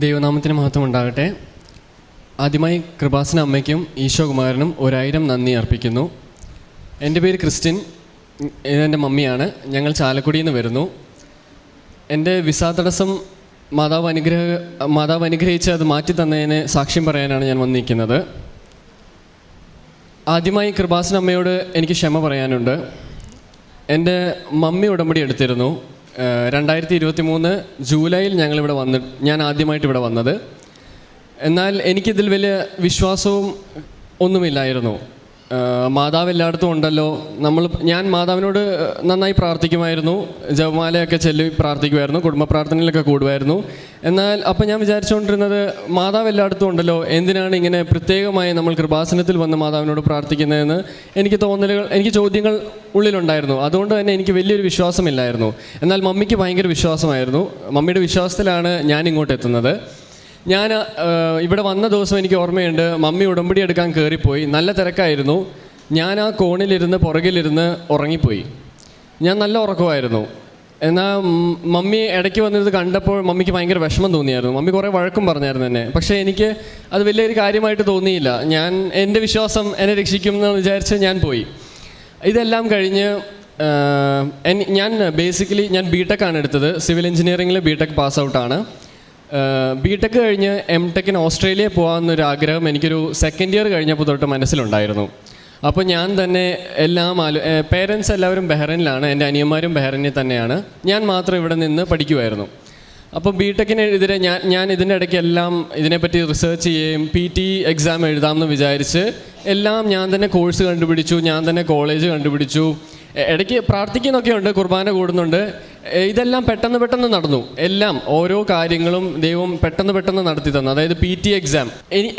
ദൈവനാമത്തിന് മഹത്വം ഉണ്ടാകട്ടെ. ആദ്യമായി കൃപാസന അമ്മയ്ക്കും ഈശോകുമാരനും 1000 നന്ദി അർപ്പിക്കുന്നു. എൻ്റെ പേര് ക്രിസ്ത്യൻ, ഇതെൻ്റെ മമ്മിയാണ്. ഞങ്ങൾ ചാലക്കുടിയിൽ നിന്ന് വരുന്നു. എൻ്റെ വിസാ തടസ്സം മാതാവ് അനുഗ്രഹിച്ച് അത് മാറ്റി തന്നതിന് സാക്ഷ്യം പറയാനാണ് ഞാൻ വന്നിരിക്കുന്നത്. ആദ്യമായി കൃപാസന അമ്മയോട് എനിക്ക് ക്ഷമ പറയാനുണ്ട്. എൻ്റെ മമ്മി ഉടമ്പടി എടുത്തിരുന്നു. 2023 ജൂലൈയിൽ ഞാൻ ആദ്യമായിട്ട് ഇവിടെ വന്നത്. എന്നാൽ എനിക്കിതിൽ വലിയ വിശ്വാസവും ഒന്നുമില്ലായിരുന്നു. മാതാവ് എല്ലായിടത്തും ഉണ്ടല്ലോ. ഞാൻ മാതാവിനോട് നന്നായി പ്രാർത്ഥിക്കുമായിരുന്നു, ജപമാലയൊക്കെ ചൊല്ലി പ്രാർത്ഥിക്കുമായിരുന്നു, കുടുംബ പ്രാർത്ഥനയിലൊക്കെ കൂടുമായിരുന്നു. എന്നാൽ അപ്പം ഞാൻ വിചാരിച്ചുകൊണ്ടിരുന്നത്, മാതാവ് എല്ലായിടത്തും ഉണ്ടല്ലോ, എന്തിനാണ് ഇങ്ങനെ പ്രത്യേകമായി നമ്മൾ കൃപാസനത്തിൽ വന്ന് മാതാവിനോട് പ്രാർത്ഥിക്കുന്നതെന്ന് എനിക്ക് ചോദ്യങ്ങൾ ഉള്ളിലുണ്ടായിരുന്നു. അതുകൊണ്ട് തന്നെ എനിക്ക് വലിയൊരു വിശ്വാസമില്ലായിരുന്നു. എന്നാൽ മമ്മിക്ക് ഭയങ്കര വിശ്വാസമായിരുന്നു. മമ്മിയുടെ വിശ്വാസത്തിലാണ് ഞാൻ ഇങ്ങോട്ട് എത്തുന്നത്. ഞാൻ ഇവിടെ വന്ന ദിവസം എനിക്ക് ഓർമ്മയുണ്ട്, മമ്മി ഉടമ്പടി എടുക്കാൻ കയറിപ്പോയി. നല്ല തിരക്കായിരുന്നു. ഞാൻ ആ കോണിലിരുന്ന് പുറകിലിരുന്ന് ഉറങ്ങിപ്പോയി. ഞാൻ നല്ല ഉറക്കമായിരുന്നു. എന്നാൽ മമ്മി ഇടയ്ക്ക് വന്നത് കണ്ടപ്പോൾ മമ്മിക്ക് ഭയങ്കര വിഷമം തോന്നിയായിരുന്നു. മമ്മി കുറേ വഴക്കും പറഞ്ഞായിരുന്നു എന്നെ. പക്ഷേ എനിക്ക് അത് വലിയൊരു കാര്യമായിട്ട് തോന്നിയില്ല. എൻ്റെ വിശ്വാസം എന്നെ രക്ഷിക്കും എന്ന് വിചാരിച്ച് ഞാൻ പോയി. ഇതെല്ലാം കഴിഞ്ഞ് ഞാൻ ബിടെക് ആണ് എടുത്തത്. സിവിൽ എഞ്ചിനീയറിംഗിൽ ബിടെക് പാസ് ഔട്ടാണ്. ബിടെക് കഴിഞ്ഞ് എംടെക്കിന് ഓസ്ട്രേലിയയിൽ പോകാമെന്നൊരു ആഗ്രഹം എനിക്കൊരു സെക്കൻഡ് ഇയർ കഴിഞ്ഞപ്പോൾ തൊട്ട് മനസ്സിലുണ്ടായിരുന്നു. അപ്പോൾ ഞാൻ തന്നെ പേരൻസ് എല്ലാവരും ബഹ്റൈനിലാണ്, എൻ്റെ അനിയന്മാരും ബഹ്റൈനിൽ തന്നെയാണ്. ഞാൻ മാത്രം ഇവിടെ നിന്ന് പഠിക്കുമായിരുന്നു. അപ്പോൾ ബിടെക്കിനെതിരെ ഞാൻ ഇതിൻ്റെ ഇടയ്ക്ക് എല്ലാം ഇതിനെപ്പറ്റി റിസർച്ച് ചെയ്യുകയും PT എക്സാം എഴുതാമെന്ന് വിചാരിച്ച് എല്ലാം ഞാൻ തന്നെ കോഴ്സ് കണ്ടുപിടിച്ചു, ഞാൻ തന്നെ കോളേജ് കണ്ടുപിടിച്ചു. ഇടയ്ക്ക് പ്രാർത്ഥിക്കുന്നൊക്കെ ഉണ്ട്, കുർബാന കൂടുന്നുണ്ട്. ഇതെല്ലാം പെട്ടെന്ന് നടന്നു. ഓരോ കാര്യങ്ങളും ദൈവം പെട്ടെന്ന് നടത്തി തന്നു. അതായത് PT എക്സാം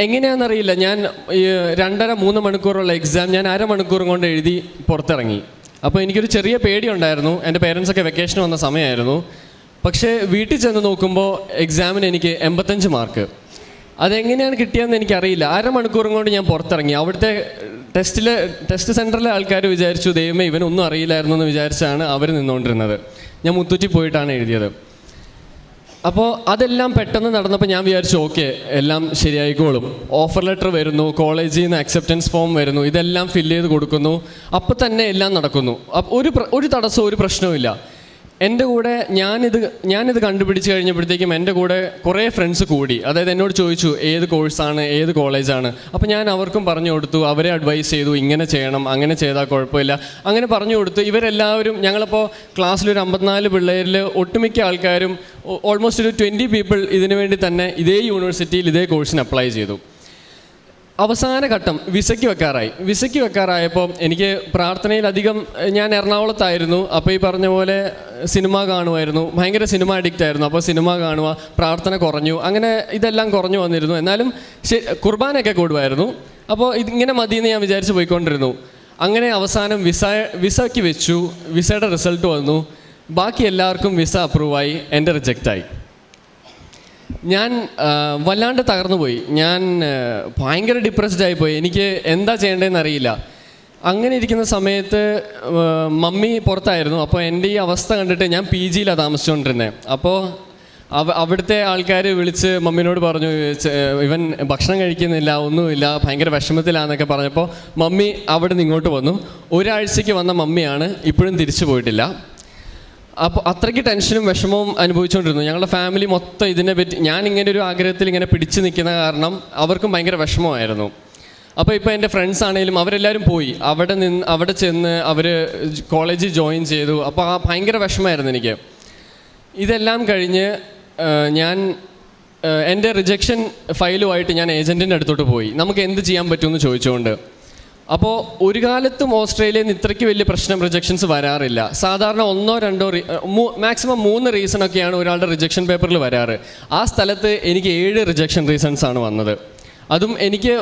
എങ്ങനെയാണെന്നറിയില്ല. ഞാൻ 2.5-3 മണിക്കൂറുള്ള എക്സാം ഞാൻ അരമണിക്കൂർ കൊണ്ട് എഴുതി പുറത്തിറങ്ങി. അപ്പോൾ എനിക്കൊരു ചെറിയ പേടിയുണ്ടായിരുന്നു. എൻ്റെ പേരൻസൊക്കെ വെക്കേഷൻ വന്ന സമയമായിരുന്നു. പക്ഷേ വീട്ടിൽ ചെന്ന് നോക്കുമ്പോൾ എക്സാമിന് എനിക്ക് 85 മാർക്ക്. അതെങ്ങനെയാണ് കിട്ടിയതെന്ന് എനിക്കറിയില്ല. അരമണിക്കൂറും കൊണ്ട് ഞാൻ പുറത്തിറങ്ങി. അവിടുത്തെ ടെസ്റ്റ് സെൻറ്ററിലെ ആൾക്കാർ വിചാരിച്ചു, ദൈവമേ ഇവനൊന്നും അറിയില്ലായിരുന്നു എന്ന് വിചാരിച്ചാണ് അവർ നിന്നുകൊണ്ടിരുന്നത്. ഞാൻ മുത്തൂറ്റി പോയിട്ടാണ് എഴുതിയത്. അപ്പോൾ അതെല്ലാം പെട്ടെന്ന് നടന്നപ്പോൾ ഞാൻ വിചാരിച്ചു, ഓക്കെ എല്ലാം ശരിയായിക്കോളും. ഓഫർ ലെറ്റർ വരുന്നു, കോളേജിൽ നിന്ന് അക്സെപ്റ്റൻസ് ഫോം വരുന്നു, ഇതെല്ലാം ഫില്ല് ചെയ്ത് കൊടുക്കുന്നു. അപ്പോൾ തന്നെ എല്ലാം നടക്കുന്നു. ഒരു തടസ്സവും ഒരു പ്രശ്നവുമില്ല. എൻ്റെ കൂടെ ഞാനിത് കണ്ടുപിടിച്ച് കഴിഞ്ഞപ്പോഴത്തേക്കും എൻ്റെ കൂടെ കുറേ ഫ്രണ്ട്സ് കൂടി. അതായത് എന്നോട് ചോദിച്ചു ഏത് കോഴ്സാണ്, ഏത് കോളേജാണ്. അപ്പോൾ ഞാൻ അവർക്കും പറഞ്ഞു കൊടുത്തു, അവരെ അഡ്വൈസ് ചെയ്തു, ഇങ്ങനെ ചെയ്യണം, അങ്ങനെ ചെയ്താൽ കുഴപ്പമില്ല, അങ്ങനെ പറഞ്ഞു കൊടുത്തു. ഇവരെല്ലാവരും ഞങ്ങളിപ്പോൾ ക്ലാസ്സിലൊരു 54 പിള്ളേരിൽ ഒട്ടുമിക്ക ആൾക്കാരും ഓൾമോസ്റ്റ് ഒരു 20 പീപ്പിൾ ഇതിനു വേണ്ടി തന്നെ ഇതേ യൂണിവേഴ്സിറ്റിയിൽ ഇതേ കോഴ്സിന് അപ്ലൈ ചെയ്തു. അവസാന ഘട്ടം വിസയ്ക്ക് വെക്കാറായപ്പോൾ എനിക്ക് പ്രാർത്ഥനയിലധികം, ഞാൻ എറണാകുളത്തായിരുന്നു. അപ്പോൾ ഈ പറഞ്ഞ പോലെ സിനിമ കാണുമായിരുന്നു, ഭയങ്കര സിനിമ അഡിക്റ്റ് ആയിരുന്നു. അപ്പോൾ സിനിമ കാണുക, പ്രാർത്ഥന കുറഞ്ഞു, അങ്ങനെ ഇതെല്ലാം കുറഞ്ഞു വന്നിരുന്നു. എന്നാലും കുർബാനയൊക്കെ കൂടുമായിരുന്നു. അപ്പോൾ ഇതിങ്ങനെ മതിയെന്ന് ഞാൻ വിചാരിച്ച് പോയിക്കൊണ്ടിരുന്നു. അങ്ങനെ അവസാനം വിസയ്ക്ക് വെച്ചു. വിസയുടെ റിസൾട്ട് വന്നു. ബാക്കി എല്ലാവർക്കും വിസ അപ്രൂവായി, എൻ്റെ റിജക്റ്റായി. ഞാൻ വല്ലാണ്ട് തകർന്നു പോയി. ഞാൻ ഭയങ്കര ഡിപ്രസ്ഡ് ആയിപ്പോയി. എനിക്ക് എന്താ ചെയ്യേണ്ടതെന്ന് അറിയില്ല. അങ്ങനെ ഇരിക്കുന്ന സമയത്ത് മമ്മി പുറത്തായിരുന്നു. അപ്പോൾ എൻ്റെ ഈ അവസ്ഥ കണ്ടിട്ട് ഞാൻ PGയിലാണ് താമസിച്ചുകൊണ്ടിരുന്നത്. അപ്പോൾ അവിടുത്തെ ആൾക്കാർ വിളിച്ച് മമ്മിനോട് പറഞ്ഞു, ഇവൻ ഭക്ഷണം കഴിക്കുന്നില്ല, ഒന്നുമില്ല, ഭയങ്കര വിഷമത്തിലാണെന്നൊക്കെ പറഞ്ഞപ്പോൾ മമ്മി അവിടെ നിന്ന് ഇങ്ങോട്ട് വന്നു. ഒരാഴ്ചയ്ക്ക് വന്ന മമ്മിയാണ്, ഇപ്പോഴും തിരിച്ചു പോയിട്ടില്ല. അപ്പോൾ അത്രയ്ക്ക് ടെൻഷനും വിഷമവും അനുഭവിച്ചുകൊണ്ടിരുന്നു. ഞങ്ങളുടെ ഫാമിലി മൊത്തം ഇതിനെപ്പറ്റി, ഞാൻ ഇങ്ങനെ ഒരു ആഗ്രഹത്തിൽ ഇങ്ങനെ പിടിച്ചു നിൽക്കുന്ന കാരണം അവർക്കും ഭയങ്കര വിഷമമായിരുന്നു. അപ്പോൾ ഇപ്പോൾ എൻ്റെ ഫ്രണ്ട്സ് ആണെങ്കിലും അവരെല്ലാവരും പോയി. അവിടെ ചെന്ന് അവർ കോളേജിൽ ജോയിൻ ചെയ്തു. അപ്പോൾ ഭയങ്കര വിഷമമായിരുന്നു എനിക്ക്. ഇതെല്ലാം കഴിഞ്ഞ് ഞാൻ എൻ്റെ റിജക്ഷൻ ഫയലുമായിട്ട് ഞാൻ ഏജൻറ്റിൻ്റെ അടുത്തോട്ട് പോയി, നമുക്ക് എന്ത് ചെയ്യാൻ പറ്റുമെന്ന് ചോദിച്ചുകൊണ്ട്. അപ്പോൾ ഒരു കാലത്തും ഓസ്ട്രേലിയയിൽ നിന്ന് ഇത്രയ്ക്ക് വലിയ പ്രശ്നം റിജക്ഷൻസ് വരാറില്ല. സാധാരണ 1-2 മാക്സിമം 3 റീസണൊക്കെയാണ് ഒരാളുടെ റിജക്ഷൻ പേപ്പറിൽ വരാറ്. ആ സ്ഥലത്ത് എനിക്ക് 7 റിജക്ഷൻ റീസൺസാണ് വന്നത്. അതും എനിക്ക്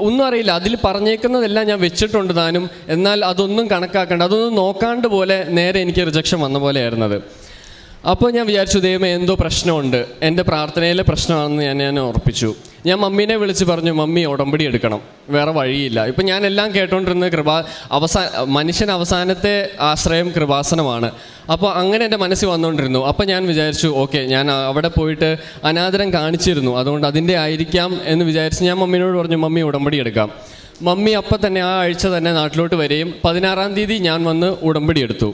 ഒന്നും അറിയില്ല. അതിൽ പറഞ്ഞേക്കുന്നതെല്ലാം ഞാൻ വെച്ചിട്ടുണ്ട് താനും. എന്നാൽ അതൊന്നും കണക്കാക്കേണ്ട, അതൊന്നും നോക്കാണ്ട് പോലെ നേരെ എനിക്ക് റിജക്ഷൻ വന്ന പോലെയായിരുന്നത്. അപ്പോൾ ഞാൻ വിചാരിച്ചു, ദൈവമേ എന്തോ പ്രശ്നമുണ്ട്, എൻ്റെ പ്രാർത്ഥനയിലെ പ്രശ്നമാണെന്ന് ഞാൻ ഉറപ്പിച്ചു. ഞാൻ മമ്മീനെ വിളിച്ച് പറഞ്ഞു, മമ്മി ഉടമ്പടി എടുക്കണം, വേറെ വഴിയില്ല. ഇപ്പം ഞാൻ എല്ലാം കേട്ടോണ്ടിരുന്നത് മനുഷ്യൻ അവസാനത്തെ ആശ്രയം കൃപാസനമാണ്. അപ്പോൾ അങ്ങനെ എൻ്റെ മനസ്സിൽ വന്നുകൊണ്ടിരുന്നു. അപ്പോൾ ഞാൻ വിചാരിച്ചു, ഓക്കെ, ഞാൻ അവിടെ പോയിട്ട് അനാദരം കാണിച്ചിരുന്നു, അതുകൊണ്ട് അതിൻ്റെ ആയിരിക്കാം എന്ന് വിചാരിച്ച് ഞാൻ മമ്മീനോട് പറഞ്ഞു, മമ്മി ഉടമ്പടി എടുക്കാം. മമ്മി അപ്പം തന്നെ ആ ആഴ്ച തന്നെ നാട്ടിലോട്ട് വരികയും 16-ാം തീയതി ഞാൻ വന്ന് ഉടമ്പടി എടുത്തു.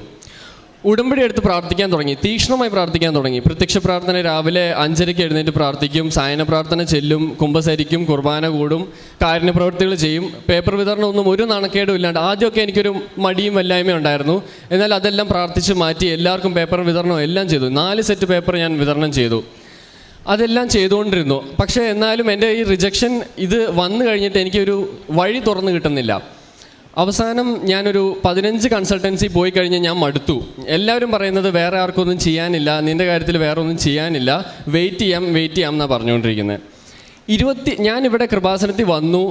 ഉടമ്പടി എടുത്ത് പ്രാർത്ഥിക്കാൻ തുടങ്ങി, തീക്ഷ്ണമായി പ്രാർത്ഥിക്കാൻ തുടങ്ങി. പ്രത്യക്ഷ പ്രാർത്ഥന രാവിലെ 5:30 എഴുന്നേറ്റ് പ്രാർത്ഥിക്കും, സായന പ്രാർത്ഥന ചെല്ലും, കുമ്പസരിക്കും, കുർബാന കൂടും, കാരുണ്യപ്രവൃത്തികൾ ചെയ്യും. പേപ്പർ വിതരണം ഒന്നും ഒരു നാണക്കേടും ഇല്ലാണ്ട്. ആദ്യമൊക്കെ എനിക്കൊരു മടിയും വല്ലായ്മയും ഉണ്ടായിരുന്നു. എന്നാൽ അതെല്ലാം പ്രാർത്ഥിച്ച് മാറ്റി എല്ലാവർക്കും പേപ്പർ വിതരണം എല്ലാം ചെയ്തു. 4 സെറ്റ് പേപ്പർ ഞാൻ വിതരണം ചെയ്തു. അതെല്ലാം ചെയ്തുകൊണ്ടിരുന്നു. പക്ഷേ എന്നാലും എൻ്റെ ഈ റിജക്ഷൻ ഇത് വന്നു കഴിഞ്ഞിട്ട് എനിക്കൊരു വഴി തുറന്നു കിട്ടുന്നില്ല. അവസാനം ഞാനൊരു 15 കൺസൾട്ടൻസി പോയി കഴിഞ്ഞ് ഞാൻ മടുത്തു. എല്ലാവരും പറയുന്നത് വേറെ ആർക്കൊന്നും ചെയ്യാനില്ല, നിൻ്റെ കാര്യത്തിൽ വേറെ ഒന്നും ചെയ്യാനില്ല, വെയിറ്റ് ചെയ്യാം എന്നാണ് പറഞ്ഞുകൊണ്ടിരിക്കുന്നത്. ഞാനിവിടെ കൃപാസനത്തിൽ വന്നു.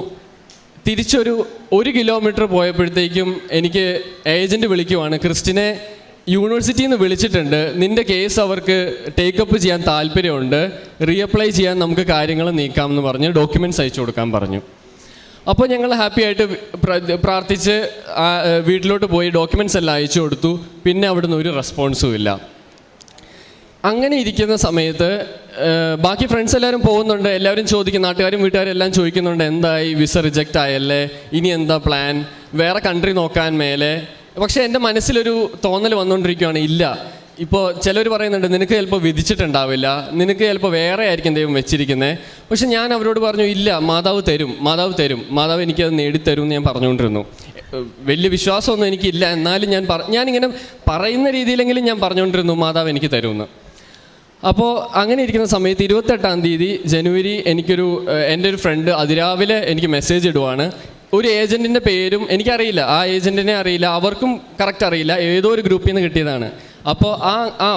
തിരിച്ചൊരു 1 കിലോമീറ്റർ പോയപ്പോഴത്തേക്കും എനിക്ക് ഏജൻറ്റ് വിളിക്കുവാണ്, ക്രിസ്റ്റിനെ യൂണിവേഴ്സിറ്റിയിൽ നിന്ന് വിളിച്ചിട്ടുണ്ട്, നിൻ്റെ കേസ് അവർക്ക് ടേക്കപ്പ് ചെയ്യാൻ താല്പര്യമുണ്ട്, റീഅപ്ലൈ ചെയ്യാൻ നമുക്ക് കാര്യങ്ങൾ നീക്കാമെന്ന് പറഞ്ഞ് ഡോക്യുമെൻറ്റ്സ് അയച്ചു കൊടുക്കാൻ പറഞ്ഞു. അപ്പോൾ ഞങ്ങൾ ഹാപ്പി ആയിട്ട് പ്രാർത്ഥിച്ച് വീട്ടിലോട്ട് പോയി ഡോക്യുമെൻറ്റ്സ് എല്ലാം അയച്ചു കൊടുത്തു. പിന്നെ അവിടുന്ന് ഒരു റെസ്പോൺസും ഇല്ല. അങ്ങനെ ഇരിക്കുന്ന സമയത്ത് ബാക്കി ഫ്രണ്ട്സ് എല്ലാവരും പോകുന്നുണ്ട്, എല്ലാവരും ചോദിക്കും, നാട്ടുകാരും വീട്ടുകാരും എല്ലാം ചോദിക്കുന്നുണ്ട്, എന്തായി, വിസ റിജക്റ്റ് ആയല്ലേ, ഇനി എന്താ പ്ലാൻ, വേറെ കൺട്രി നോക്കാൻ മേലെ. പക്ഷേ എൻ്റെ മനസ്സിലൊരു തോന്നൽ വന്നുകൊണ്ടിരിക്കുകയാണ്, ഇല്ല, ഇപ്പോൾ ചിലർ പറയുന്നുണ്ട് നിനക്ക് ചിലപ്പോൾ വിധിച്ചിട്ടുണ്ടാവില്ല, നിനക്ക് ചിലപ്പോൾ വേറെ ആയിരിക്കും ദൈവം വെച്ചിരിക്കുന്നത്. പക്ഷെ ഞാൻ അവരോട് പറഞ്ഞു, ഇല്ല, മാതാവ് തരും, മാതാവ് എനിക്കത് നേടിത്തരും എന്ന് ഞാൻ പറഞ്ഞുകൊണ്ടിരുന്നു. വലിയ വിശ്വാസമൊന്നും എനിക്കില്ല, എന്നാലും ഞാനിങ്ങനെ പറയുന്ന രീതിയിലെങ്കിലും ഞാൻ പറഞ്ഞുകൊണ്ടിരുന്നു, മാതാവ് എനിക്ക് തരുമെന്ന്. അപ്പോൾ അങ്ങനെ ഇരിക്കുന്ന സമയത്ത് 28-ാം തീയതി ജനുവരി എൻ്റെ ഒരു ഫ്രണ്ട് അതിരാവിലെ എനിക്ക് മെസ്സേജ് ഇടുവാണ്. ഒരു ഏജൻറ്റിൻ്റെ പേരും എനിക്കറിയില്ല, ആ ഏജൻറ്റിനെ അറിയില്ല, അവർക്കും കറക്റ്റ് അറിയില്ല, ഏതോ ഒരു ഗ്രൂപ്പിൽ നിന്ന് കിട്ടിയതാണ്. അപ്പോൾ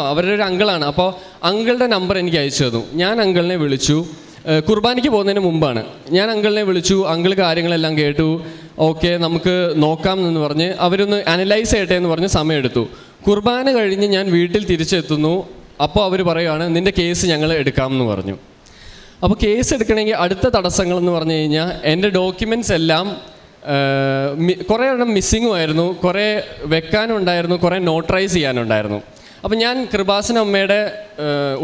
അവരുടെ ഒരു അങ്കിളാണ്. അപ്പോൾ അങ്കിളുടെ നമ്പർ എനിക്ക് അയച്ചു തന്നു. ഞാൻ അങ്കിളിനെ വിളിച്ചു, കുർബാനയ്ക്ക് പോകുന്നതിന് മുമ്പാണ്. ഞാൻ അങ്കിളിനെ വിളിച്ചു, അങ്കിൾ കാര്യങ്ങളെല്ലാം കേട്ടു, ഓക്കെ നമുക്ക് നോക്കാം എന്ന് പറഞ്ഞ് അവരൊന്ന് അനലൈസ് ചെയ്യട്ടെ എന്ന് പറഞ്ഞ് സമയമെടുത്തു. കുർബാന കഴിഞ്ഞ് ഞാൻ വീട്ടിൽ തിരിച്ചെത്തുന്നു. അപ്പോൾ അവർ പറയുകയാണ്, നിൻ്റെ കേസ് ഞങ്ങൾ എടുക്കാമെന്ന് പറഞ്ഞു. അപ്പോൾ കേസ് എടുക്കണമെങ്കിൽ അടുത്ത തടസ്സങ്ങളെന്ന് പറഞ്ഞു കഴിഞ്ഞാൽ എൻ്റെ ഡോക്യുമെൻറ്റ്സ് എല്ലാം കുറേ എണ്ണം മിസ്സിങ്ങുമായിരുന്നു, കുറേ വെക്കാനുണ്ടായിരുന്നു, കുറേ നോട്ടറൈസ് ചെയ്യാനുണ്ടായിരുന്നു. അപ്പം ഞാൻ കൃപാസന അമ്മയുടെ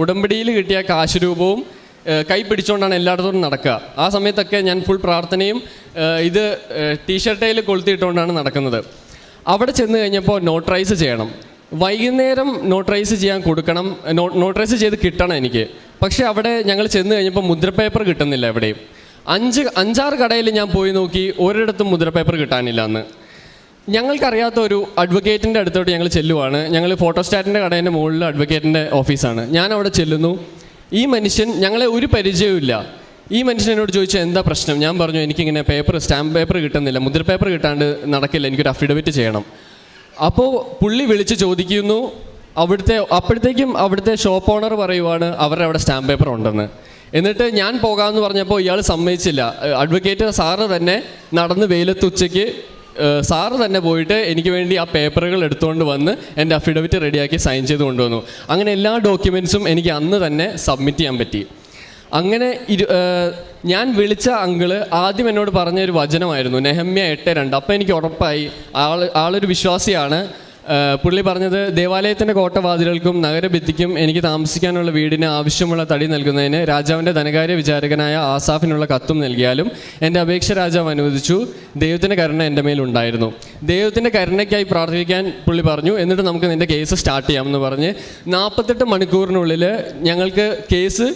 ഉടമ്പടിയിൽ കിട്ടിയ കാശ് രൂപവും കൈ പിടിച്ചുകൊണ്ടാണ് എല്ലായിടത്തും നടക്കുക. ആ സമയത്തൊക്കെ ഞാൻ ഫുൾ പ്രാർത്ഥനയും ഇത് ടീഷർട്ടയിൽ കൊളുത്തിയിട്ടുകൊണ്ടാണ് നടക്കുന്നത്. അവിടെ ചെന്ന് കഴിഞ്ഞപ്പോൾ നോട്ടറൈസ് ചെയ്യണം. വൈകുന്നേരം നോട്ടറൈസ് ചെയ്യാൻ കൊടുക്കണം, നോട്ടറൈസ് ചെയ്ത് കിട്ടണം എനിക്ക്. പക്ഷേ അവിടെ ഞങ്ങൾ ചെന്ന് കഴിഞ്ഞപ്പോൾ മുദ്രപേപ്പർ കിട്ടുന്നില്ല എവിടെയും. 5-6 കടയിൽ ഞാൻ പോയി നോക്കി, ഒരിടത്തും മുദ്രപേപ്പർ കിട്ടാനില്ല. അന്ന് ഞങ്ങൾക്കറിയാത്ത ഒരു അഡ്വക്കേറ്റിൻ്റെ അടുത്തോട്ട് ഞങ്ങൾ ചെല്ലുവാണ്. ഞങ്ങൾ ഫോട്ടോസ്റ്റാറ്റിൻ്റെ കടേൻ്റെ മുകളിൽ അഡ്വക്കേറ്റിൻ്റെ ഓഫീസാണ്. ഞാൻ അവിടെ ചെല്ലുന്നു. ഈ മനുഷ്യൻ, ഞങ്ങളെ ഒരു പരിചയവും. ഈ മനുഷ്യൻ എന്നോട് ചോദിച്ചാൽ എന്താ പ്രശ്നം. ഞാൻ പറഞ്ഞു, എനിക്കിങ്ങനെ സ്റ്റാമ്പ് പേപ്പർ കിട്ടുന്നില്ല, മുദ്രപേപ്പർ കിട്ടാണ്ട് നടക്കില്ല, എനിക്കൊരു അഫിഡവിറ്റ് ചെയ്യണം. അപ്പോൾ പുള്ളി വിളിച്ച് ചോദിക്കുന്നു. അപ്പോഴത്തേക്കും അവിടുത്തെ ഷോപ്പ് ഓണർ പറയുവാണ് അവരുടെ അവിടെ സ്റ്റാമ്പ് പേപ്പർ ഉണ്ടെന്ന്. എന്നിട്ട് ഞാൻ പോകാമെന്ന് പറഞ്ഞപ്പോൾ ഇയാൾ സമ്മതിച്ചില്ല. അഡ്വക്കേറ്റ് സാറ് തന്നെ നടന്ന് വെയിലത്ത് ഉച്ചയ്ക്ക് സാറ് തന്നെ പോയിട്ട് എനിക്ക് വേണ്ടി ആ പേപ്പറുകൾ എടുത്തുകൊണ്ട് വന്ന് എൻ്റെ അഫിഡവിറ്റ് റെഡിയാക്കി സൈൻ ചെയ്ത് കൊണ്ടുവന്നു. അങ്ങനെ എല്ലാ ഡോക്യുമെൻറ്റ്സും എനിക്ക് അന്ന് തന്നെ സബ്മിറ്റ് ചെയ്യാൻ പറ്റി. അങ്ങനെ ഞാൻ വിളിച്ച അങ്കിള് ആദ്യം എന്നോട് പറഞ്ഞൊരു വചനമായിരുന്നു, നെഹമ്യ 8:2. അപ്പോൾ എനിക്ക് ഉറപ്പായി ആളൊരു വിശ്വാസിയാണ്. പുള്ളി പറഞ്ഞത്, ദേവാലയത്തിൻ്റെ കോട്ടവാതിലുകൾക്കും നഗരഭിത്തിക്കും എനിക്ക് താമസിക്കാനുള്ള വീടിന് ആവശ്യമുള്ള തടി നൽകുന്നതിന് രാജാവിൻ്റെ ധനകാര്യ വിചാരകനായ ആസാഫിനുള്ള കത്തും നൽകിയാലും എൻ്റെ അപേക്ഷ രാജാവ് അനുവദിച്ചു. ദൈവത്തിൻ്റെ കരുണ എൻ്റെ മേലുണ്ടായിരുന്നു. ദൈവത്തിൻ്റെ കരുണയ്ക്കായി പ്രാർത്ഥിക്കാൻ പുള്ളി പറഞ്ഞു. എന്നിട്ട് നമുക്ക് നിൻ്റെ കേസ് സ്റ്റാർട്ട് ചെയ്യാമെന്ന് പറഞ്ഞ് 48 മണിക്കൂറിനുള്ളിൽ ഞങ്ങൾക്ക് കേസ്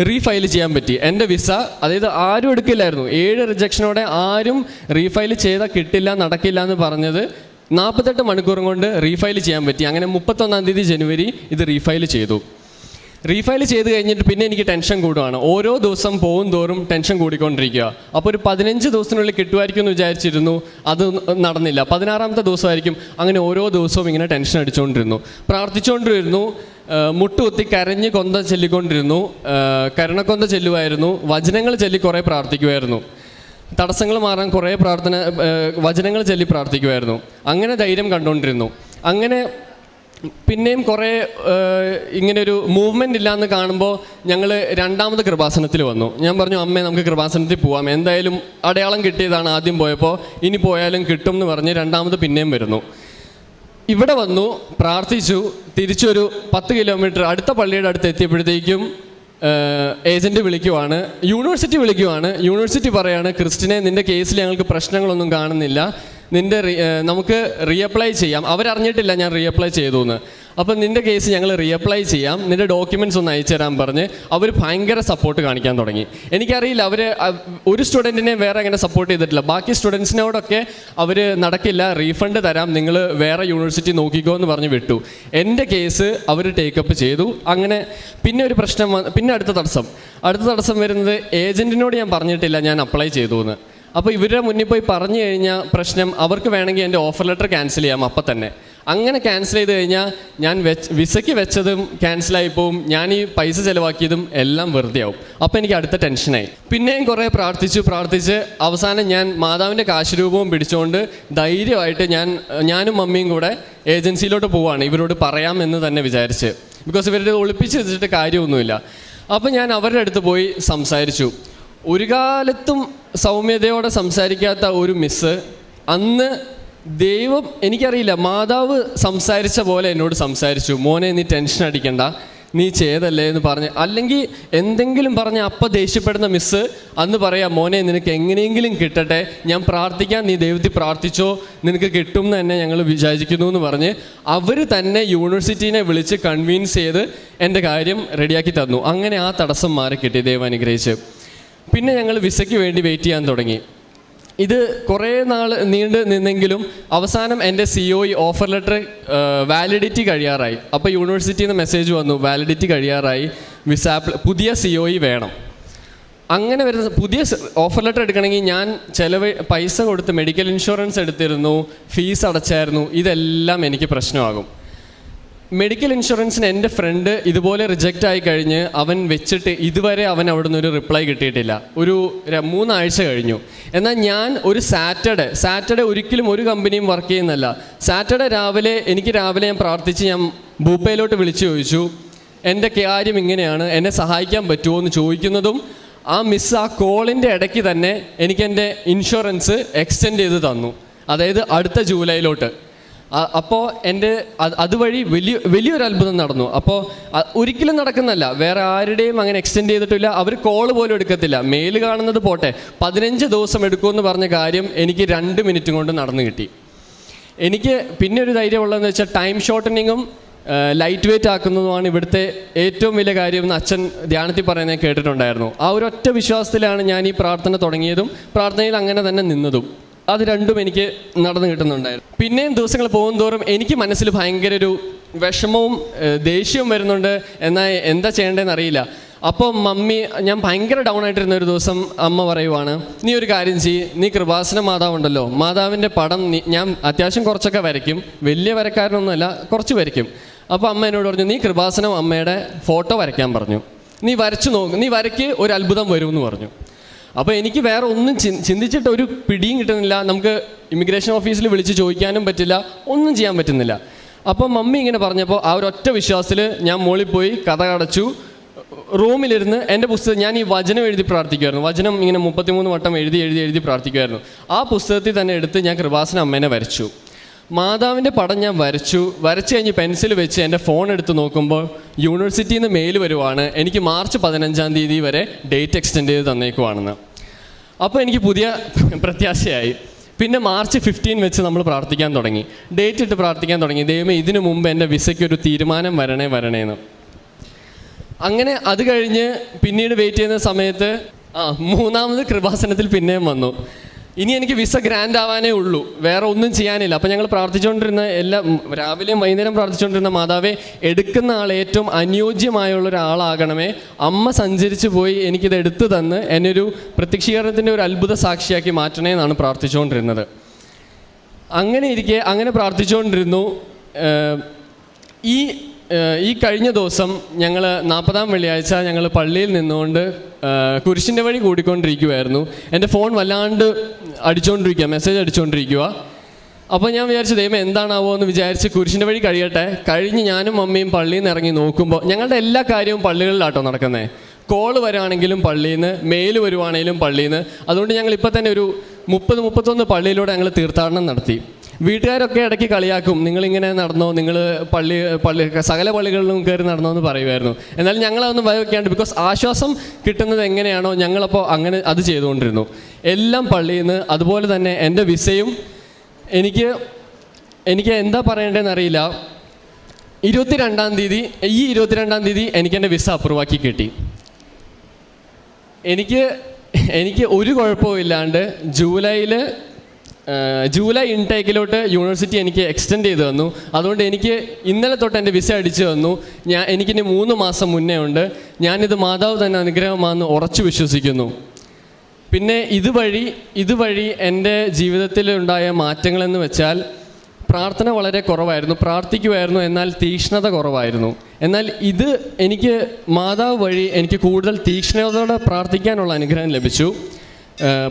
റീഫയൽ ചെയ്യാൻ പറ്റി. എൻ്റെ വിസ, അതായത് ആരും എടുക്കില്ലായിരുന്നു, 7 റിജക്ഷനോടെ ആരും റീഫയൽ ചെയ്താൽ കിട്ടില്ല, നടക്കില്ല എന്ന് പറഞ്ഞത് 48 മണിക്കൂറും കൊണ്ട് റീഫയൽ ചെയ്യാൻ പറ്റി. അങ്ങനെ 31-ാം തീയതി ജനുവരി ഇത് റീഫയൽ ചെയ്തു. റീഫയൽ ചെയ്ത് കഴിഞ്ഞിട്ട് പിന്നെ എനിക്ക് ടെൻഷൻ കൂടുകയാണ്. ഓരോ ദിവസം പോകും തോറും ടെൻഷൻ കൂടിക്കൊണ്ടിരിക്കുക. അപ്പോൾ ഒരു 15 ദിവസത്തിനുള്ളിൽ കിട്ടുമായിരിക്കും എന്ന് വിചാരിച്ചിരുന്നു. അത് നടന്നില്ല. 16-ാമത്തെ ദിവസമായിരിക്കും. അങ്ങനെ ഓരോ ദിവസവും ഇങ്ങനെ ടെൻഷൻ അടിച്ചുകൊണ്ടിരുന്നു, പ്രാർത്ഥിച്ചുകൊണ്ടിരുന്നു. മുട്ടുകുത്തി കരഞ്ഞ് കൊന്ത ചൊല്ലിക്കൊണ്ടിരുന്നു, കരുണക്കൊന്ത ചെല്ലുമായിരുന്നു, വചനങ്ങൾ ചൊല്ലി കുറേ പ്രാർത്ഥിക്കുമായിരുന്നു. തടസ്സങ്ങൾ മാറാൻ കുറേ വചനങ്ങൾ ചൊല്ലി പ്രാർത്ഥിക്കുമായിരുന്നു. അങ്ങനെ ധൈര്യം കണ്ടുകൊണ്ടിരുന്നു. അങ്ങനെ പിന്നെയും കുറേ ഇങ്ങനൊരു മൂവ്മെൻ്റ് ഇല്ലയെന്ന് കാണുമ്പോൾ ഞങ്ങൾ രണ്ടാമത് കൃപാസനത്തിൽ വന്നു. ഞാൻ പറഞ്ഞു, അമ്മേ നമുക്ക് കൃപാസനത്തിൽ പോവാം, എന്തായാലും അടയാളം കിട്ടിയതാണ് ആദ്യം പോയപ്പോൾ, ഇനി പോയാലും കിട്ടും എന്ന് പറഞ്ഞ് രണ്ടാമത് പിന്നെയും വരുന്നു. ഇവിടെ വന്നു, പ്രാർത്ഥിച്ചു, തിരിച്ചൊരു 10 കിലോമീറ്റർ അടുത്ത പള്ളിയുടെ അടുത്ത് എത്തിയപ്പോഴത്തേക്കും ഏജൻറ്റ് വിളിക്കുവാണ്, യൂണിവേഴ്സിറ്റി വിളിക്കുവാണ്. യൂണിവേഴ്സിറ്റി പറയാണ്, ക്രിസ്റ്റിനെ നിൻ്റെ കേസിൽ ഞങ്ങൾക്ക് പ്രശ്നങ്ങളൊന്നും കാണുന്നില്ല, നിൻ്റെ നമുക്ക് റീഅപ്ലൈ ചെയ്യാം. അവരറിഞ്ഞിട്ടില്ല ഞാൻ റീഅപ്ലൈ ചെയ്തു എന്ന്. അപ്പം നിൻ്റെ കേസ് ഞങ്ങൾ റീഅപ്ലൈ ചെയ്യാം, നിൻ്റെ ഡോക്യുമെൻറ്റ്സ് ഒന്ന് അയച്ചു തരാൻ പറഞ്ഞ് അവർ ഭയങ്കര സപ്പോർട്ട് കാണിക്കാൻ തുടങ്ങി. എനിക്കറിയില്ല, അവർ ഒരു സ്റ്റുഡൻറ്റിനെ വേറെ അങ്ങനെ സപ്പോർട്ട് ചെയ്തിട്ടില്ല. ബാക്കി സ്റ്റുഡൻസിനോടൊക്കെ അവർ നടക്കില്ല, റീഫണ്ട് തരാം, നിങ്ങൾ വേറെ യൂണിവേഴ്സിറ്റി നോക്കിക്കോ എന്ന് പറഞ്ഞ് വിട്ടു. എൻ്റെ കേസ് അവർ ടേക്കപ്പ് ചെയ്തു. അങ്ങനെ പിന്നെ ഒരു പ്രശ്നം പിന്നെ അടുത്ത തടസ്സം വരുന്നത്, ഏജൻറ്റിനോട് ഞാൻ പറഞ്ഞിട്ടില്ല ഞാൻ അപ്ലൈ ചെയ്തു എന്ന്. അപ്പോൾ ഇവരുടെ മുന്നിൽ പോയി പറഞ്ഞു കഴിഞ്ഞാൽ പ്രശ്നം, അവർക്ക് വേണമെങ്കിൽ എൻ്റെ ഓഫർ ലെറ്റർ ക്യാൻസൽ ചെയ്യാം അപ്പം തന്നെ. അങ്ങനെ ക്യാൻസൽ ചെയ്ത് കഴിഞ്ഞാൽ ഞാൻ വിസയ്ക്ക് വെച്ചതും ക്യാൻസലായി പോവും, ഞാൻ ഈ പൈസ ചിലവാക്കിയതും എല്ലാം വെറുതെ ആവും. അപ്പോൾ എനിക്ക് അടുത്ത ടെൻഷനായി. പിന്നെയും കുറേ പ്രാർത്ഥിച്ച് അവസാനം ഞാൻ മാതാവിൻ്റെ കാശുരൂപവും പിടിച്ചുകൊണ്ട് ധൈര്യമായിട്ട് ഞാനും മമ്മിയും കൂടെ ഏജൻസിയിലോട്ട് പോവുകയാണ്, ഇവരോട് പറയാം എന്ന് തന്നെ വിചാരിച്ച്. ബിക്കോസ് ഇവരുടെ ഒളിപ്പിച്ച് വെച്ചിട്ട് കാര്യമൊന്നുമില്ല. അപ്പോൾ ഞാൻ അവരുടെ അടുത്ത് പോയി സംസാരിച്ചു. ഒരു കാലത്തും സൗമ്യതയോടെ സംസാരിക്കാത്ത ഒരു മിസ്സ് അന്ന് ദൈവം, എനിക്കറിയില്ല, മാതാവ് സംസാരിച്ച പോലെ എന്നോട് സംസാരിച്ചു. മോനെ നീ ടെൻഷൻ അടിക്കണ്ട, നീ ചെയ്തല്ലേ എന്ന് പറഞ്ഞ്, അല്ലെങ്കിൽ എന്തെങ്കിലും പറഞ്ഞ് അപ്പം ദേഷ്യപ്പെടുന്ന മിസ്സ് അന്ന് പറയാം, മോനെ നിനക്ക് എങ്ങനെയെങ്കിലും കിട്ടട്ടെ, ഞാൻ പ്രാർത്ഥിക്കാൻ, നീ ദൈവത്തിൽ പ്രാർത്ഥിച്ചോ, നിനക്ക് കിട്ടും എന്ന് തന്നെ ഞങ്ങൾ വിചാരിക്കുന്നു എന്ന് പറഞ്ഞ് അവർ തന്നെ യൂണിവേഴ്സിറ്റീനെ വിളിച്ച് കൺവീൻസ് ചെയ്ത് എൻ്റെ കാര്യം റെഡിയാക്കി തന്നു. അങ്ങനെ ആ തടസ്സം മാറി കിട്ടി, ദൈവം അനുഗ്രഹിച്ച്. പിന്നെ ഞങ്ങൾ വിസയ്ക്ക് വേണ്ടി വെയിറ്റ് ചെയ്യാൻ തുടങ്ങി. ഇത് കുറേ നാൾ നീണ്ടു നിന്നെങ്കിലും അവസാനം എൻ്റെ COE ഓഫർ ലെറ്റർ വാലിഡിറ്റി കഴിയാറായി. അപ്പോൾ യൂണിവേഴ്സിറ്റിയിൽ നിന്ന് മെസ്സേജ് വന്നു, വാലിഡിറ്റി കഴിയാറായി, പുതിയ COE വേണം. അങ്ങനെ വരുന്ന പുതിയ ഓഫർ ലെറ്റർ എടുക്കണമെങ്കിൽ ഞാൻ പൈസ കൊടുത്ത് മെഡിക്കൽ ഇൻഷുറൻസ് എടുത്തിരുന്നു, ഫീസ് അടച്ചായിരുന്നു, ഇതെല്ലാം എനിക്ക് പ്രശ്നമാകും. മെഡിക്കൽ ഇൻഷുറൻസിന് എൻ്റെ ഫ്രണ്ട് ഇതുപോലെ റിജക്റ്റ് ആയി കഴിഞ്ഞ് അവൻ വെച്ചിട്ട് ഇതുവരെ അവൻ അവിടെ നിന്ന് ഒരു റിപ്ലൈ കിട്ടിയിട്ടില്ല. ഒരു 3 ആഴ്ച കഴിഞ്ഞു. എന്നാൽ ഞാൻ ഒരു സാറ്റർഡേ ഒരിക്കലും ഒരു കമ്പനിയും വർക്ക് ചെയ്യുന്നല്ല. സാറ്റർഡേ രാവിലെ ഞാൻ പ്രാർത്ഥിച്ച് ഞാൻ ഭൂപ്പയിലോട്ട് വിളിച്ചു ചോദിച്ചു, എൻ്റെ കാര്യം ഇങ്ങനെയാണ്, എന്നെ സഹായിക്കാൻ പറ്റുമോ എന്ന് ചോദിക്കുന്നതും ആ മിസ് ആ കോളിൻ്റെ ഇടയ്ക്ക് തന്നെ എനിക്കെൻ്റെ ഇൻഷുറൻസ് എക്സ്റ്റെൻഡ് ചെയ്ത് തന്നു, അതായത് അടുത്ത ജൂലൈയിലോട്ട്. അപ്പോൾ എൻ്റെ അതുവഴി വലിയൊരു അത്ഭുതം നടന്നു. അപ്പോൾ ഒരിക്കലും നടക്കുന്നല്ല, വേറെ ആരുടെയും അങ്ങനെ എക്സ്റ്റെൻഡ് ചെയ്തിട്ടില്ല, അവർ കോൾ പോലും എടുക്കത്തില്ല. മെയിൽ കാണുന്നത് പോട്ടെ, 15 ദിവസം എടുക്കുമെന്ന് പറഞ്ഞ കാര്യം എനിക്ക് 2 മിനിറ്റ് കൊണ്ട് നടന്നു കിട്ടി. എനിക്ക് പിന്നെ ഒരു ധൈര്യമുള്ളതെന്ന് വെച്ചാൽ ടൈം ഷോർട്ടനിങ്ങും ലൈറ്റ് വെയിറ്റ് ആക്കുന്നതുമാണ് ഇവിടുത്തെ ഏറ്റവും വലിയ കാര്യമെന്ന് അച്ഛൻ ധ്യാനത്തിൽ പറയുന്നത് കേട്ടിട്ടുണ്ടായിരുന്നു. ആ ഒരൊറ്റ വിശ്വാസത്തിലാണ് ഞാൻ ഈ പ്രാർത്ഥന തുടങ്ങിയതും പ്രാർത്ഥനയിൽ അങ്ങനെ തന്നെ നിന്നതും. അത് രണ്ടും എനിക്ക് നടന്നു കിട്ടുന്നുണ്ടായിരുന്നു. പിന്നെയും ദിവസങ്ങൾ പോകുന്തോറും എനിക്ക് മനസ്സിൽ ഭയങ്കര ഒരു വിഷമവും ദേഷ്യവും വരുന്നുണ്ട്. എന്നാൽ എന്താ ചെയ്യേണ്ടതെന്ന് അറിയില്ല. അപ്പോൾ ഞാൻ ഭയങ്കര ഡൗൺ ആയിട്ടിരുന്ന ഒരു ദിവസം അമ്മ പറയുവാണ്, നീ ഒരു കാര്യം ചെയ്യ്, നീ കൃപാസന മാതാവുണ്ടല്ലോ, മാതാവിൻ്റെ പടം ഞാൻ അത്യാവശ്യം കുറച്ചൊക്കെ വരയ്ക്കും, വലിയ വരക്കാരനൊന്നുമല്ല, കുറച്ച് വരയ്ക്കും. അപ്പോൾ അമ്മ എന്നോട് പറഞ്ഞു, നീ കൃപാസനം അമ്മയുടെ ഫോട്ടോ വരയ്ക്കാൻ പറഞ്ഞു, നീ വരച്ചു നോക്ക്, നീ വരയ്ക്ക് ഒരു അത്ഭുതം വരുമെന്ന് പറഞ്ഞു. അപ്പോൾ എനിക്ക് വേറെ ഒന്നും ചിന്തിച്ചിട്ട് ഒരു പിടിയും കിട്ടുന്നില്ല. നമുക്ക് ഇമിഗ്രേഷൻ ഓഫീസിൽ വിളിച്ച് ചോദിക്കാനും പറ്റില്ല, ഒന്നും ചെയ്യാൻ പറ്റുന്നില്ല. അപ്പോൾ മമ്മി ഇങ്ങനെ പറഞ്ഞപ്പോൾ ആ ഒരൊറ്റ വിശ്വാസത്തിൽ ഞാൻ മുകളിൽ പോയി കഥ അടച്ചു, റൂമിലിരുന്ന് എൻ്റെ പുസ്തകം, ഞാൻ ഈ വചനം എഴുതി പ്രാർത്ഥിക്കുമായിരുന്നു. വചനം ഇങ്ങനെ 33 വട്ടം എഴുതി പ്രാർത്ഥിക്കുമായിരുന്നു. ആ പുസ്തകത്തിൽ തന്നെ എടുത്ത് ഞാൻ കൃപാസന അമ്മേനെ വരച്ചു. മാതാവിൻ്റെ പടം ഞാൻ വരച്ചു കഴിഞ്ഞ് പെൻസിൽ വെച്ച് എൻ്റെ ഫോൺ എടുത്ത് നോക്കുമ്പോൾ യൂണിവേഴ്സിറ്റിയിൽ നിന്ന് മെയിൽ വരുവാണ്, എനിക്ക് മാർച്ച് 15-ാം തീയതി വരെ ഡേറ്റ് എക്സ്റ്റെൻഡ് ചെയ്ത് തന്നേക്കുവാണെന്ന്. അപ്പോൾ എനിക്ക് പുതിയ പ്രത്യാശയായി. പിന്നെ മാർച്ച് 15 വെച്ച് നമ്മൾ പ്രാർത്ഥിക്കാൻ തുടങ്ങി, ഡേറ്റ് ഇട്ട് പ്രാർത്ഥിക്കാൻ തുടങ്ങി, ദൈവമേ ഇതിനു മുമ്പ് എൻ്റെ വിസയ്ക്കൊരു തീരുമാനം വരണേന്ന്. അങ്ങനെ അത് കഴിഞ്ഞ് പിന്നീട് വെയിറ്റ് ചെയ്യുന്ന സമയത്ത് 3ാമത് കൃപാസനത്തിൽ പിന്നെയും വന്നു. ഇനി എനിക്ക് വിസ ഗ്രാൻഡ് ആവാനേ ഉള്ളൂ, വേറെ ഒന്നും ചെയ്യാനില്ല. അപ്പോൾ ഞങ്ങൾ പ്രാർത്ഥിച്ചുകൊണ്ടിരുന്ന രാവിലെയും വൈകുന്നേരം പ്രാർത്ഥിച്ചുകൊണ്ടിരുന്ന, മാതാവേ എടുക്കുന്ന ആൾ ഏറ്റവും അനുയോജ്യമായുള്ള ഒരാളാകണമേ, അമ്മ സഞ്ചരിച്ച് പോയി എനിക്കിത് എടുത്തു തന്ന് എന്നെ ഒരു പ്രത്യക്ഷീകരണത്തിൻ്റെ ഒരു അത്ഭുത സാക്ഷിയാക്കി മാറ്റണേ എന്നാണ് പ്രാർത്ഥിച്ചുകൊണ്ടിരുന്നത്. അങ്ങനെ പ്രാർത്ഥിച്ചുകൊണ്ടിരുന്നു. ഈ കഴിഞ്ഞ ദിവസം ഞങ്ങൾ 40-ാം വെള്ളിയാഴ്ച ഞങ്ങൾ പള്ളിയിൽ നിന്നുകൊണ്ട് കുരിശിൻ്റെ വഴി കൂടിക്കൊണ്ടിരിക്കുമായിരുന്നു. എൻ്റെ ഫോൺ വല്ലാണ്ട് മെസ്സേജ് അടിച്ചുകൊണ്ടിരിക്കുക. അപ്പോൾ ഞാൻ വിചാരിച്ചു ദൈവം എന്താണാവോ എന്ന് വിചാരിച്ച് കുരിശിൻ്റെ വഴി കഴിയട്ടെ. കഴിഞ്ഞ് ഞാനും മമ്മിയും പള്ളിയിൽ നിന്ന് ഇറങ്ങി നോക്കുമ്പോൾ ഞങ്ങളുടെ എല്ലാ കാര്യവും പള്ളികളിലാട്ടോ നടക്കുന്നത്. കോള് വരുവാണെങ്കിലും പള്ളിയിൽ നിന്ന്, മെയിൽ വരുവാണെങ്കിലും പള്ളിയിൽ നിന്ന്. അതുകൊണ്ട് ഞങ്ങൾ ഇപ്പോൾ തന്നെ ഒരു 30-31 പള്ളിയിലൂടെ ഞങ്ങൾ തീർത്ഥാടനം നടത്തി. വീട്ടുകാരൊക്കെ ഇടയ്ക്ക് കളിയാക്കും, നിങ്ങളിങ്ങനെ നടന്നോ, നിങ്ങൾ പള്ളി സകല പള്ളികളിലും കയറി നടന്നോ എന്ന് പറയുമായിരുന്നു. എന്നാലും ഞങ്ങളതൊന്നും ഭയവയ്ക്കാണ്ട്, ബിക്കോസ് ആശ്വാസം കിട്ടുന്നത് എങ്ങനെയാണോ ഞങ്ങളപ്പോൾ അങ്ങനെ അത് ചെയ്തുകൊണ്ടിരുന്നു. എല്ലാം പള്ളിയിൽ നിന്ന്. അതുപോലെ തന്നെ എൻ്റെ വിസയും എനിക്ക് എന്താ പറയേണ്ടതെന്ന് അറിയില്ല. 22-ാം തീയതി എനിക്ക് എൻ്റെ വിസ അപ്രൂവ് ആക്കി കിട്ടി. എനിക്ക് ഒരു കുഴപ്പവും ഇല്ലാണ്ട് ജൂലൈ ഇൻടേക്കിലോട്ട് യൂണിവേഴ്സിറ്റി എനിക്ക് എക്സ്റ്റെൻഡ് ചെയ്ത് തന്നു. അതുകൊണ്ട് എനിക്ക് ഇന്നലെ തൊട്ട് എൻ്റെ വിസ അടിച്ചു തന്നു. എനിക്കിനി 3 മാസം മുന്നേ ഉണ്ട്. ഞാനിത് മാതാവ് തന്നെ അനുഗ്രഹമാണെന്ന് ഉറച്ചു വിശ്വസിക്കുന്നു. പിന്നെ ഇതുവഴി എൻ്റെ ജീവിതത്തിലുണ്ടായ മാറ്റങ്ങളെന്ന് വെച്ചാൽ, പ്രാർത്ഥന വളരെ കുറവായിരുന്നു, പ്രാർത്ഥിക്കുമായിരുന്നു, എന്നാൽ തീക്ഷ്ണത കുറവായിരുന്നു. എന്നാൽ എനിക്ക് മാതാവ് വഴി എനിക്ക് കൂടുതൽ തീക്ഷ്ണതയോടെ പ്രാർത്ഥിക്കാനുള്ള അനുഗ്രഹം ലഭിച്ചു.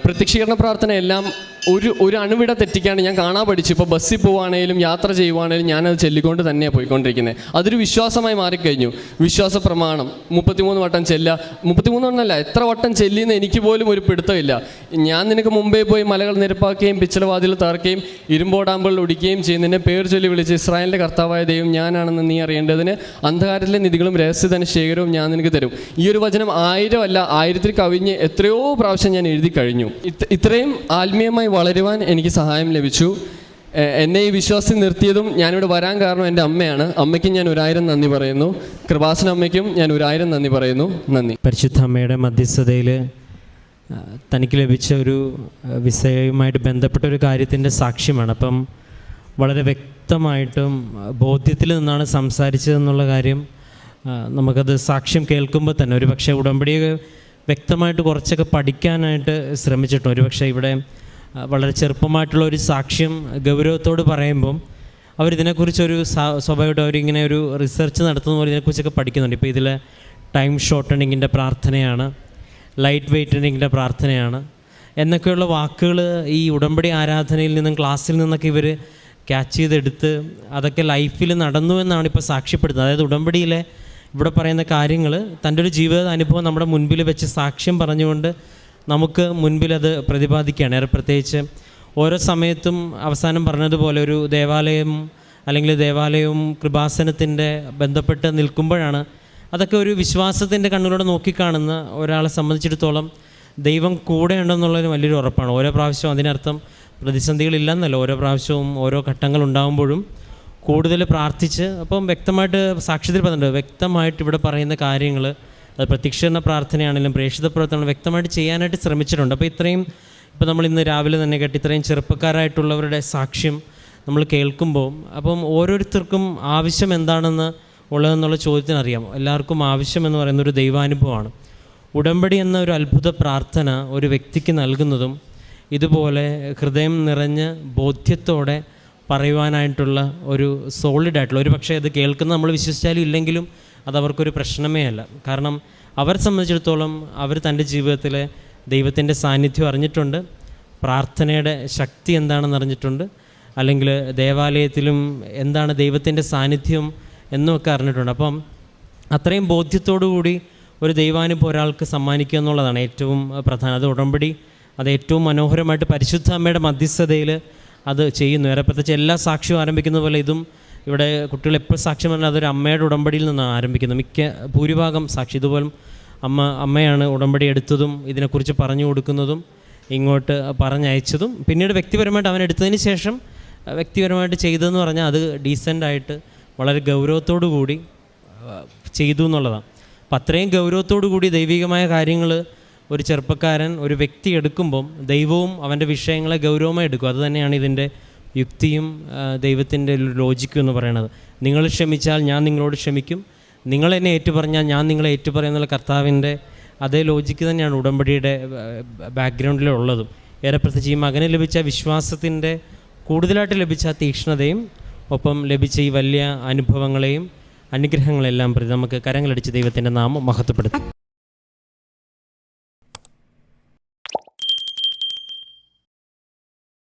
പ്രത്യക്ഷീകരണ പ്രാർത്ഥന എല്ലാം ഒരു അണുവിട തെറ്റിക്കാണ്ട് ഞാൻ കാണാൻ പഠിച്ചു. ഇപ്പോൾ ബസ്സിൽ പോവുകയാണെങ്കിലും യാത്ര ചെയ്യുവാണെങ്കിലും ഞാനത് ചൊല്ലിക്കൊണ്ട് തന്നെയാണ് പോയിക്കൊണ്ടിരിക്കുന്നത്. അതൊരു വിശ്വാസമായി മാറിക്കഴിഞ്ഞു. വിശ്വാസ പ്രമാണം 33 വട്ടം ചെല്ലുക. 33 വട്ടമല്ല, എത്ര വട്ടം ചെല്ലിയെന്ന് എനിക്ക് പോലും ഒരു പിടുത്തമില്ല. ഞാൻ നിനക്ക് മുമ്പേ പോയി മലകൾ നിരപ്പാക്കുകയും പിച്ചളവാതിൽ തകർക്കുകയും ഇരുമ്പോടാമ്പുകൾ ഒടിക്കുകയും ചെയ്യുന്നതിനെ പേര് ചൊല്ലി വിളിച്ച് ഇസ്രായേലിൻ്റെ കർത്താവായ ദൈവം ഞാനാണെന്ന് നീ അറിയേണ്ടതിന് അന്ധകാരത്തിലെ നിധികളും രഹസ്യധന ശേഖരവും ഞാൻ നിനക്ക് തരും. ഈ ഒരു വചനം 1000 അല്ല 1000 കവിഞ്ഞ് എത്രയോ പ്രാവശ്യം ഞാൻ എഴുതി കഴിഞ്ഞു. ഇത്രയും ആത്മീയമായി വളരുവാൻ എനിക്ക് സഹായം ലഭിച്ചു. എന്നെ ഈ വിശ്വാസത്തിൽ നിർത്തിയതും ഞാനിവിടെ വരാൻ കാരണം എൻ്റെ അമ്മയാണ്. അമ്മയ്ക്കും ഞാൻ 1000 നന്ദി പറയുന്നു. കൃപാസന അമ്മയ്ക്കും ഞാൻ 1000 നന്ദി പറയുന്നു. നന്ദി. പരിശുദ്ധ അമ്മയുടെ മധ്യസ്ഥതയിൽ തനിക്ക് ലഭിച്ച ഒരു വിസയുമായിട്ട് ബന്ധപ്പെട്ട ഒരു കാര്യത്തിൻ്റെ സാക്ഷ്യമാണ്. അപ്പം വളരെ വ്യക്തമായിട്ടും ബോധ്യത്തിൽ നിന്നാണ് സംസാരിച്ചതെന്നുള്ള കാര്യം നമുക്കത് സാക്ഷ്യം കേൾക്കുമ്പോൾ തന്നെ ഒരു പക്ഷേ ഉടമ്പടിയെ വ്യക്തമായിട്ട് കുറച്ചൊക്കെ പഠിക്കാനായിട്ട് ശ്രമിച്ചിട്ടുണ്ട്. ഒരുപക്ഷെ ഇവിടെ വളരെ ചെറുപ്പമായിട്ടുള്ള ഒരു സാക്ഷ്യം ഗൗരവത്തോട് പറയുമ്പം അവരിതിനെക്കുറിച്ചൊരു സ്വാഭാവികമായിട്ട് അവരിങ്ങനെ ഒരു റിസർച്ച് നടത്തുന്ന പോലെ ഇതിനെക്കുറിച്ചൊക്കെ പഠിക്കുന്നുണ്ട്. ഇപ്പോൾ ഇതിൽ ടൈം ഷോർട്ടണിങ്ങിൻ്റെ പ്രാർത്ഥനയാണ്, ലൈറ്റ് വെയ്റ്റണിങ്ങിൻ്റെ പ്രാർത്ഥനയാണ് എന്നൊക്കെയുള്ള വാക്കുകൾ ഈ ഉടമ്പടി ആരാധനയിൽ നിന്നും ക്ലാസ്സിൽ നിന്നൊക്കെ ഇവർ ക്യാച്ച് ചെയ്തെടുത്ത് അതൊക്കെ ലൈഫിൽ നടന്നു എന്നാണ് ഇപ്പോൾ സാക്ഷ്യപ്പെടുത്തുന്നത്. അതായത് ഉടമ്പടിയിലെ ഇവിടെ പറയുന്ന കാര്യങ്ങൾ തൻ്റെ ഒരു ജീവിത അനുഭവം നമ്മുടെ മുൻപിൽ വെച്ച് സാക്ഷ്യം പറഞ്ഞുകൊണ്ട് നമുക്ക് മുൻപിൽ അത് പ്രതിപാദിക്കുകയാണ്. ഏറെ പ്രത്യേകിച്ച് ഓരോ സമയത്തും അവസാനം പറഞ്ഞതുപോലെ ഒരു ദേവാലയവും കൃപാസനത്തിൻ്റെ ബന്ധപ്പെട്ട് നിൽക്കുമ്പോഴാണ് അതൊക്കെ ഒരു വിശ്വാസത്തിൻ്റെ കണ്ണുകളോടെ നോക്കിക്കാണുന്ന ഒരാളെ സംബന്ധിച്ചിടത്തോളം ദൈവം കൂടെ ഉണ്ടെന്നുള്ളൊരു വലിയൊരു ഉറപ്പാണ്. ഓരോ പ്രാവശ്യവും അതിനർത്ഥം പ്രതിസന്ധികളില്ലെന്നല്ല, ഓരോ പ്രാവശ്യവും ഓരോ ഘട്ടങ്ങൾ ഉണ്ടാകുമ്പോഴും കൂടുതൽ പ്രാർത്ഥിച്ച് അപ്പം വ്യക്തമായിട്ട് സാക്ഷ്യത്തിൽ പറഞ്ഞിട്ടുണ്ട്. വ്യക്തമായിട്ട് ഇവിടെ പറയുന്ന കാര്യങ്ങൾ അത് പ്രത്യക്ഷീകരണ പ്രാർത്ഥനയാണെങ്കിലും പ്രേക്ഷിത പ്രവർത്തനങ്ങൾ വ്യക്തമായിട്ട് ചെയ്യാനായിട്ട് ശ്രമിച്ചിട്ടുണ്ട്. അപ്പോൾ ഇപ്പോൾ നമ്മൾ ഇന്ന് രാവിലെ തന്നെ കേട്ട് ഇത്രയും ചെറുപ്പക്കാരായിട്ടുള്ളവരുടെ സാക്ഷ്യം നമ്മൾ കേൾക്കുമ്പോൾ അപ്പം ഓരോരുത്തർക്കും ആവശ്യം എന്താണെന്ന് ഉള്ളതെന്നുള്ള ചോദ്യത്തിനറിയാം. എല്ലാവർക്കും ആവശ്യമെന്ന് പറയുന്ന ഒരു ദൈവാനുഭവമാണ്. ഉടമ്പടി എന്ന ഒരു അത്ഭുത പ്രാർത്ഥന ഒരു വ്യക്തിക്ക് നൽകുന്നതും ഇതുപോലെ ഹൃദയം നിറഞ്ഞ് ബോധ്യത്തോടെ പറയുവാനായിട്ടുള്ള ഒരു സോളിഡായിട്ടുള്ള, ഒരു പക്ഷേ അത് കേൾക്കുന്ന നമ്മൾ വിശ്വസിച്ചാലും ഇല്ലെങ്കിലും അതവർക്കൊരു പ്രശ്നമേ അല്ല. കാരണം അവരെ സംബന്ധിച്ചിടത്തോളം അവർ തൻ്റെ ജീവിതത്തിൽ ദൈവത്തിൻ്റെ സാന്നിധ്യം അറിഞ്ഞിട്ടുണ്ട്, പ്രാർത്ഥനയുടെ ശക്തി എന്താണെന്ന് അറിഞ്ഞിട്ടുണ്ട്, അല്ലെങ്കിൽ ദേവാലയത്തിലും എന്താണ് ദൈവത്തിൻ്റെ സാന്നിധ്യം എന്നുമൊക്കെ അറിഞ്ഞിട്ടുണ്ട്. അപ്പം അത്രയും ബോധ്യത്തോടു കൂടി ഒരു ദൈവാനുഭവം ഒരാൾക്ക് സമ്മാനിക്കുക എന്നുള്ളതാണ് ഏറ്റവും പ്രധാനം. അത് ഉടമ്പടി അത് ഏറ്റവും മനോഹരമായിട്ട് പരിശുദ്ധ അമ്മയുടെ മധ്യസ്ഥതയിൽ അത് ചെയ്യുന്നു. ഏറെ പ്രത്യേകിച്ച് എല്ലാ സാക്ഷ്യവും ആരംഭിക്കുന്ന പോലെ ഇതും ഇവിടെ കുട്ടികൾ എപ്പോൾ സാക്ഷ്യം പറഞ്ഞാൽ അതൊരു അമ്മയുടെ ഉടമ്പടിയിൽ നിന്നാണ് ആരംഭിക്കുന്നത്. ഭൂരിഭാഗം സാക്ഷി ഇതുപോലും അമ്മയാണ് ഉടമ്പടി എടുത്തതും ഇതിനെക്കുറിച്ച് പറഞ്ഞു കൊടുക്കുന്നതും ഇങ്ങോട്ട് പറഞ്ഞയച്ചതും പിന്നീട് വ്യക്തിപരമായിട്ട് അവൻ എടുത്തതിന് ശേഷം വ്യക്തിപരമായിട്ട് ചെയ്തതെന്ന് പറഞ്ഞാൽ അത് ഡീസൻ്റായിട്ട് വളരെ ഗൗരവത്തോടു കൂടി ചെയ്തു എന്നുള്ളതാണ്. അപ്പം അത്രയും ഗൗരവത്തോടു കൂടി ദൈവികമായ കാര്യങ്ങൾ ഒരു ചെറുപ്പക്കാരൻ ഒരു വ്യക്തി എടുക്കുമ്പം ദൈവവും അവൻ്റെ വിഷയങ്ങളെ ഗൗരവമായി എടുക്കും. അതുതന്നെയാണ് ഇതിൻ്റെ യുക്തിയും ദൈവത്തിൻ്റെ ലോജിക്കും എന്ന് പറയുന്നത്. നിങ്ങൾ ക്ഷമിച്ചാൽ ഞാൻ നിങ്ങളോട് ക്ഷമിക്കും, നിങ്ങൾ എന്നെ ഏറ്റുപറഞ്ഞാൽ ഞാൻ നിങ്ങളെ ഏറ്റുപറയുന്നുള്ള കർത്താവിൻ്റെ അതേ ലോജിക്ക് തന്നെയാണ് ഉടമ്പടിയുടെ ബാക്ക്ഗ്രൗണ്ടിലുള്ളതും. ഏറെ പ്രത്യേകിച്ച് ഈ മകന് ലഭിച്ച വിശ്വാസത്തിൻ്റെ കൂടുതലായിട്ട് ലഭിച്ച തീക്ഷ്ണതയും ഒപ്പം ലഭിച്ച ഈ വലിയ അനുഭവങ്ങളെയും അനുഗ്രഹങ്ങളെല്ലാം പ്രതി നമുക്ക് കരങ്ങളടിച്ച് ദൈവത്തിൻ്റെ നാമം മഹത്വപ്പെടുത്തും.